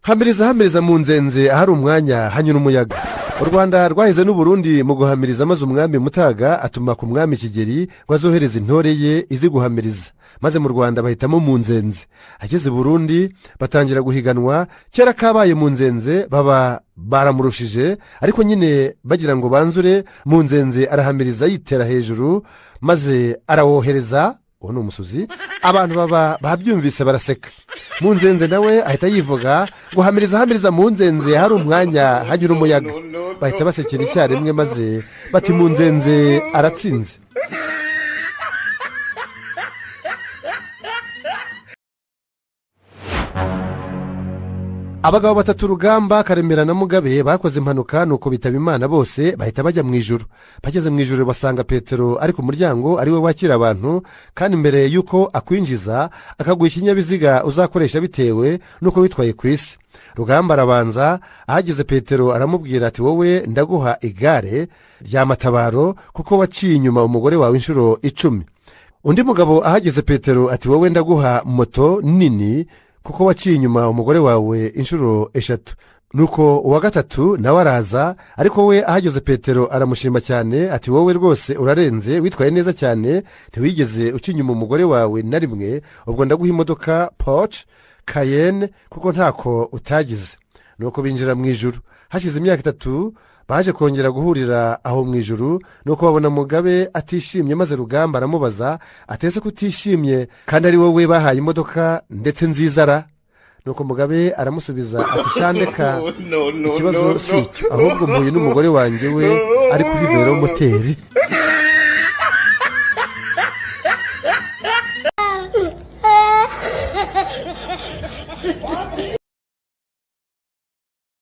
hamiriza mu nzenze ahari umwanya hanyura umuyaga. U Rwanda rwahize n'u Burundi mu guhamiriza, maze umwami Mutaga atuma ku mwami Kigeli ngo azohereze intore ye izi guhamiriza, maze mu Rwanda bahitamo mu nzenze. ageze i Burundi batangira guhiganwa. kera kabaye mu nzenze baba baramurushije, ariko nyine bagira ngo banzure, mu nzenze arahamiriza yitera hejuru maze arawohereza. uwo ni umusuzi. abantu baba babyumvise baraseka. mu nzenze nawe ahita yivuga ngo hamiriza mu nzenze hari umwanya hanyura umuyaga. bahita basekera icyarimwe maze bati mu nzenze aratsinze. abagabo batatu Rugamba, Karemera na Mugabe bakoze impanuka, nuko bitaba Imana bose bahita bajya mu ijuru. bageze mu ijuru basanga Petero ari ku muryango, ari we wakira abantu, kandi mbere y'uko akwinjiza akaguha ikinyabiziga uzakoresha bitewe n'uko witwaye ku isi. Rugamba arabanza, ahageze Petero aramubwira ati wowe ndaguha igare rya matabaro kuko waciye inyuma umugore wawe inshuro 10. undi mugabo ahageze Petero ati wowe ndaguha moto nini kuko waciye inyuma umugore wawe inshuro 3. nuko uwa gatatu nawe araza, ariko we ahageze Petero aramushima cyane ati wowe rwose urarenze, witwaye neza cyane, ntiwigeze uca inyuma umugore wawe na rimwe, ubwo ndaguha imodoka Porsche Cayenne kuko ntako utagize. nuko binjira mu ijuru. hashize imyaka 3 baje kongera guhurira aho mu ijuru, nuko babona Mugabe atishimye, maze Rugamba aramubaza atese kutishimye kandi ari wowe bahaye imodoka ndetse nziza ra. nuko Mugabe aramusubiza ati shandeka, ikibazo si icyo, ahubwo mpuye n'umugore wanjye we ari kuri velomoteri.